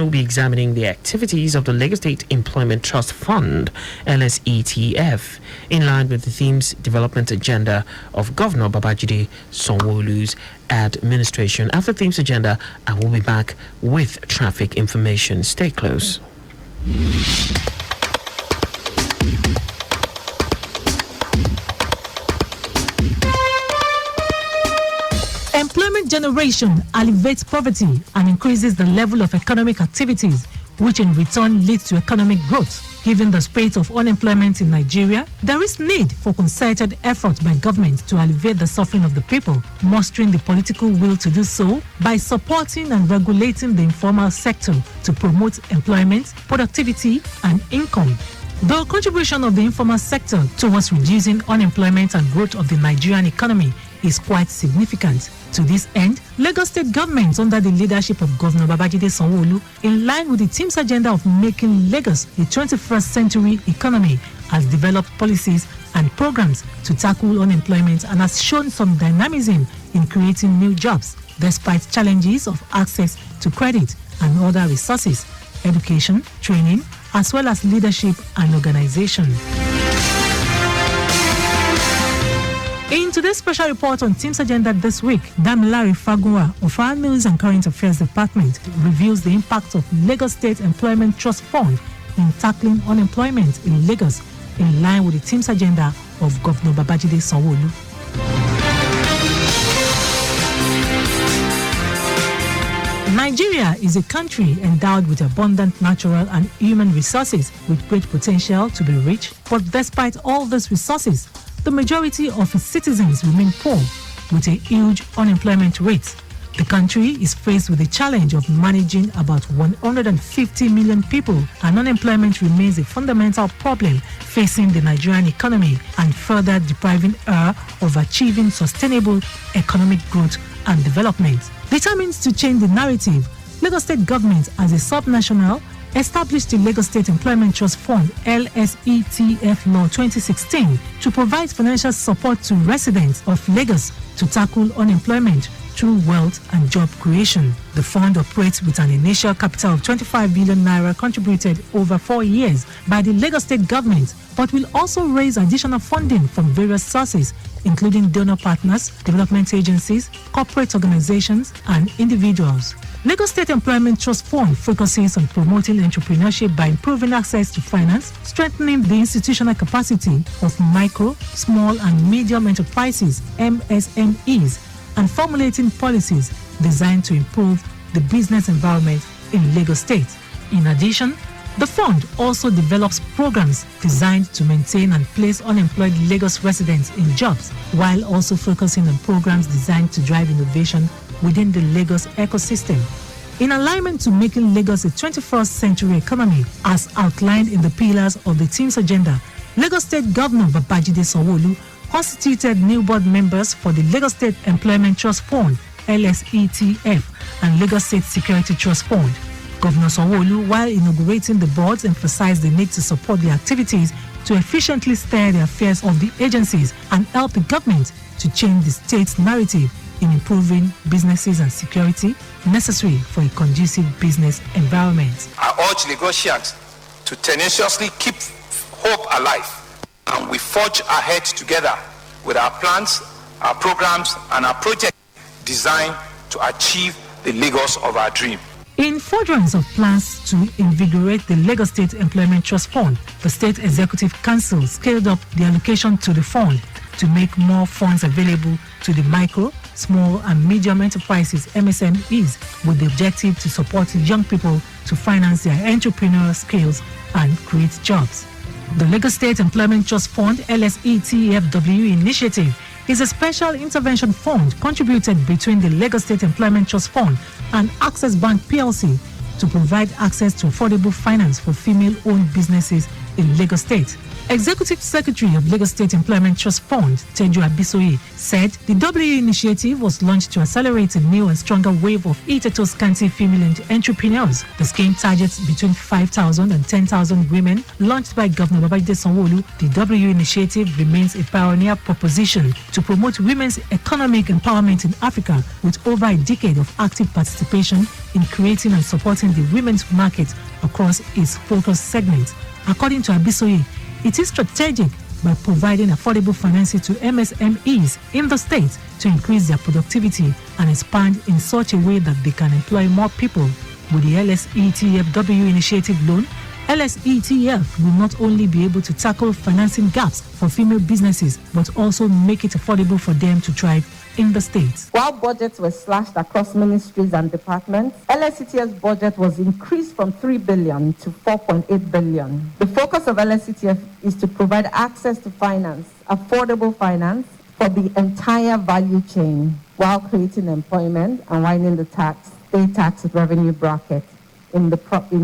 will be examining the activities of the Lagos State Employment Trust Fund, LSETF, in line with the T.H.E.M.ES Development Agenda of Governor Babajide Sanwo-Olu's administration. After T.H.E.M.ES Agenda, I will be back with traffic information. Stay close. Employment generation alleviates poverty and increases the level of economic activities, which in return leads to economic growth. Given the spate of unemployment in Nigeria, there is need for concerted efforts by government to alleviate the suffering of the people, mustering the political will to do so by supporting and regulating the informal sector to promote employment, productivity, and income. The contribution of the informal sector towards reducing unemployment and growth of the Nigerian economy is quite significant. To this end, Lagos State government, under the leadership of Governor Babajide Sanwo-Olu, in line with the T.H.E.M.ES agenda of making Lagos a 21st century economy, has developed policies and programs to tackle unemployment and has shown some dynamism in creating new jobs, despite challenges of access to credit and other resources, education, training, as well as leadership and organization. In today's special report on T.H.E.M.ES Agenda this week, Damilare Fagunwa of our News and Current Affairs Department reveals the impact of Lagos State Employment Trust Fund in tackling unemployment in Lagos in line with the T.H.E.M.ES Agenda of Governor Babajide Sanwo-Olu. Nigeria is a country endowed with abundant natural and human resources with great potential to be rich, but despite all these resources, the majority of its citizens remain poor with a huge unemployment rate. The country is faced with the challenge of managing about 150 million people, and unemployment remains a fundamental problem facing the Nigerian economy and further depriving her of achieving sustainable economic growth and development. Determined to change the narrative, Lagos State government, as a subnational, established the Lagos State Employment Trust Fund (LSETF) Law 2016 to provide financial support to residents of Lagos to tackle unemployment through wealth and job creation. The fund operates with an initial capital of 25 billion naira contributed over 4 years by the Lagos State government, but will also raise additional funding from various sources, including donor partners, development agencies, corporate organizations, and individuals. Lagos State Employment Trust Fund focuses on promoting entrepreneurship by improving access to finance, strengthening the institutional capacity of micro, small, and medium enterprises (MSMEs), and formulating policies designed to improve the business environment in Lagos State. In addition, the fund also develops programs designed to maintain and place unemployed Lagos residents in jobs, while also focusing on programs designed to drive innovation within the Lagos ecosystem. In alignment to making Lagos a 21st century economy, as outlined in the pillars of the T.H.E.M.ES Agenda, Lagos State Governor Babajide Sanwo-Olu constituted new board members for the Lagos State Employment Trust Fund (LSETF) and Lagos State Security Trust Fund. Governor Sanwo-Olu, while inaugurating the boards, emphasized the need to support the activities to efficiently steer the affairs of the agencies and help the government to change the state's narrative in improving businesses and security necessary for a conducive business environment. I urge Lagosians to tenaciously keep hope alive, and we forge ahead together with our plans, our programs, and our projects designed to achieve the Lagos of our dream. In furtherance of plans to invigorate the Lagos State Employment Trust Fund, the State Executive Council scaled up the allocation to the fund to make more funds available to the micro, small, and medium enterprises (MSMEs) with the objective to support young people to finance their entrepreneurial skills and create jobs. The Lagos State Employment Trust Fund (LSETFW) initiative is a special intervention fund contributed between the Lagos State Employment Trust Fund and Access Bank PLC to provide access to affordable finance for female-owned businesses in Lagos State. Executive Secretary of Lagos State Employment Trust Fund, Teju said the W initiative was launched to accelerate a new and stronger wave of Iteto-Scanty female entrepreneurs. The scheme targets between 5,000 and 10,000 women. Launched by Governor Babajide Sanwo-Olu, the W initiative remains a pioneer proposition to promote women's economic empowerment in Africa, with over a decade of active participation in creating and supporting the women's market across its focus segments. According to Abisoye, it is strategic by providing affordable financing to MSMEs in the state to increase their productivity and expand in such a way that they can employ more people. With the LSETF-W initiative loan, LSETF will not only be able to tackle financing gaps for female businesses, but also make it affordable for them to thrive in the state. While budgets were slashed across ministries and departments, LSETF's budget was increased from 3 billion to 4.8 billion. The focus of LSETF is to provide access to finance, affordable finance, for the entire value chain, while creating employment and widening the state tax revenue bracket in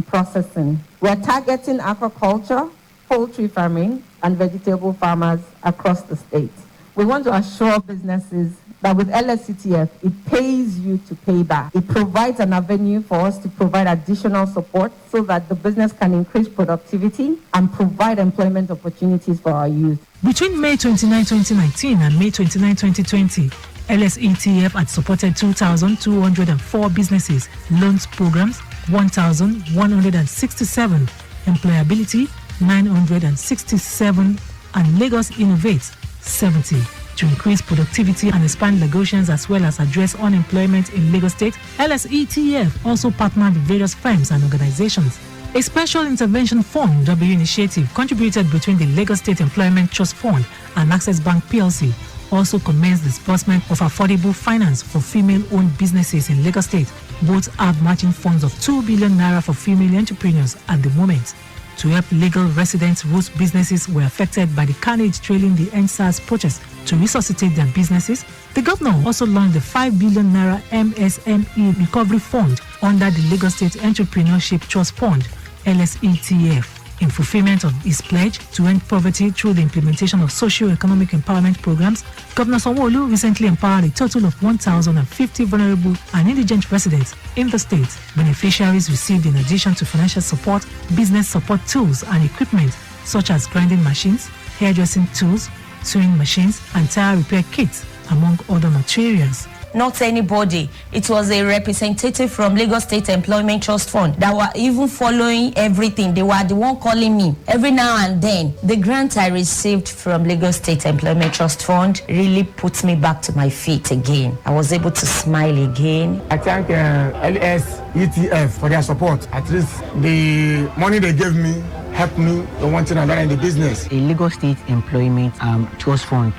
processing. We're targeting aquaculture, poultry farming, and vegetable farmers across the state. We want to assure businesses that with LSETF, it pays you to pay back. It provides an avenue for us to provide additional support so that the business can increase productivity and provide employment opportunities for our youth. Between May 29, 2019 and May 29, 2020, LSETF had supported 2,204 businesses, loans programs, 1,167, employability, 967, and Lagos Innovates, 70. To increase productivity and expand negotiations as well as address unemployment in Lagos State, LSETF also partnered with various firms and organizations. A special intervention fund, W initiative, contributed between the Lagos State Employment Trust Fund and Access Bank PLC, also commenced disbursement of affordable finance for female-owned businesses in Lagos State. Both have matching funds of 2 billion naira for female entrepreneurs at the moment. To help legal residents whose businesses were affected by the carnage trailing the NSAS protest to resuscitate their businesses, the governor also launched the 5 billion naira MSME Recovery Fund under the Lagos State Entrepreneurship Trust Fund, LSETF. In fulfillment of his pledge to end poverty through the implementation of socio-economic empowerment programs, Governor Sanwo-Olu recently empowered a total of 1,050 vulnerable and indigent residents in the state. Beneficiaries received, in addition to financial support, business support tools and equipment such as grinding machines, hairdressing tools, sewing machines, and tire repair kits, among other materials. Not anybody. It was a representative from Lagos State Employment Trust Fund that were even following everything. They were the one calling me every now and then. The grant I received from Lagos State Employment Trust Fund really put me back to my feet again. I was able to smile again. I thank LSETF for their support. At least the money they gave me helped me in one thing another in the business. A Lagos State Employment Trust Fund,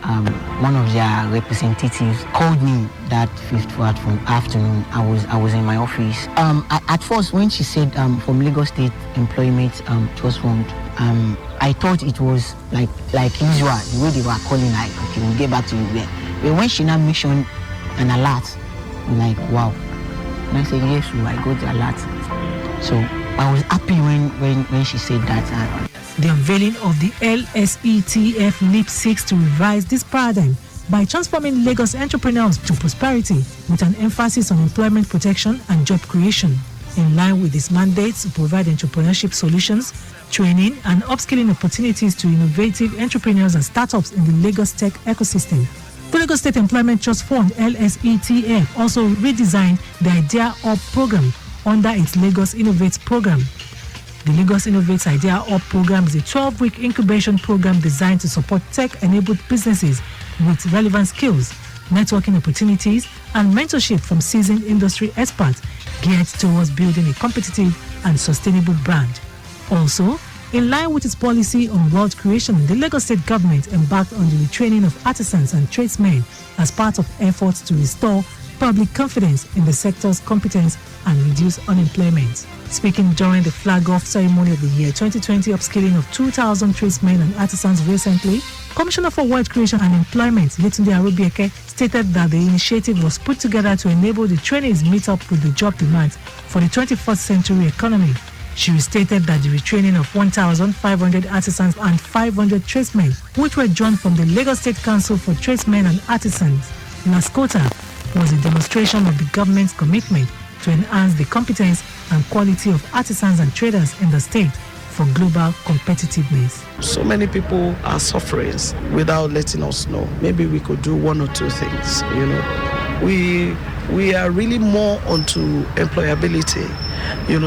one of their representatives called me that fifth afternoon. I was in my office. At first, when she said from Lagos State Employment Trust Fund, I thought it was like usual, the way they were calling, like, okay, we'll get back to you. But when she now mentioned an alert, I'm like, wow. And I said, yes, I got the alert. So I was happy when she said that. The unveiling of the LSETF LEAP seeks to revise this paradigm by transforming Lagos entrepreneurs to prosperity with an emphasis on employment protection and job creation. In line with its mandates to provide entrepreneurship solutions, training and upskilling opportunities to innovative entrepreneurs and startups in the Lagos tech ecosystem. The Lagos State Employment Trust Fund, LSETF, also redesigned the Idea Up program under its Lagos Innovates program. The Lagos Innovates Idea Up program is a 12-week incubation program designed to support tech-enabled businesses with relevant skills, networking opportunities, and mentorship from seasoned industry experts geared towards building a competitive and sustainable brand. Also, in line with its policy on wealth creation, the Lagos State government embarked on the retraining of artisans and tradesmen as part of efforts to restore public confidence in the sector's competence and reduce unemployment. Speaking during the flag-off ceremony of the year 2020 upskilling of 2,000 tradesmen and artisans recently, Commissioner for Wealth Creation and Employment, Yetunde Arobieke, stated that the initiative was put together to enable the trainees meet up with the job demands for the 21st century economy. She restated that the retraining of 1,500 artisans and 500 tradesmen, which were drawn from the Lagos State Council for Tradesmen and Artisans, LASCOTA, was a demonstration of the government's commitment to enhance the competence and quality of artisans and traders in the state for global competitiveness. So many people are suffering without letting us know. Maybe we could do one or two things, We are really more onto employability,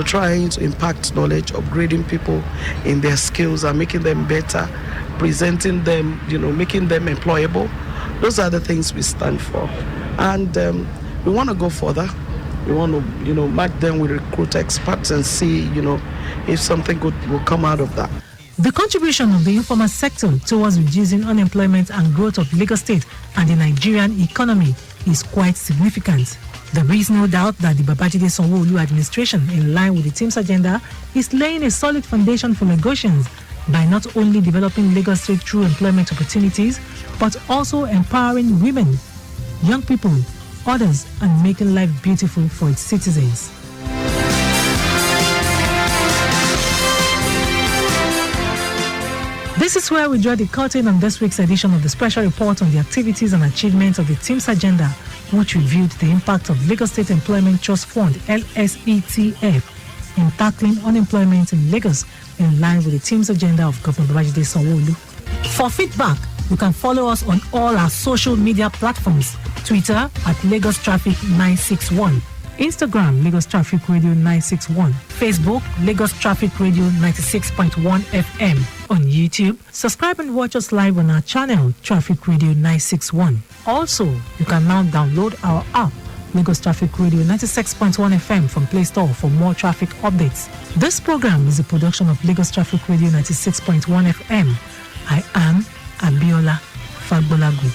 trying to impact knowledge, upgrading people in their skills and making them better, presenting them, making them employable. Those are the things we stand for. And we want to go further. We want to, match them with recruit experts and see, if something good will come out of that. The contribution of the informal sector towards reducing unemployment and growth of Lagos State and the Nigerian economy is quite significant. There is no doubt that the Babajide Sanwo-Olu administration, in line with the T.H.E.M.ES Agenda, is laying a solid foundation for Lagosians by not only developing Lagos State through employment opportunities, but also empowering women, young people, others, and making life beautiful for its citizens. This is where we draw the curtain on this week's edition of the special report on the activities and achievements of the T.H.E.M.ES Agenda, which reviewed the impact of Lagos State Employment Trust Fund, LSETF, in tackling unemployment in Lagos in line with the T.H.E.M.ES Agenda of Governor Babajide Sanwo-Olu. For feedback, you can follow us on all our social media platforms: Twitter at Lagos Traffic 961, Instagram Lagos Traffic Radio 961, Facebook Lagos Traffic Radio 96.1 FM. On YouTube, subscribe and watch us live on our channel Traffic Radio 961. Also, you can now download our app Lagos Traffic Radio 96.1 FM from Play Store for more traffic updates. This program is a production of Lagos Traffic Radio 96.1 FM. I am Abiola Fagbolagu.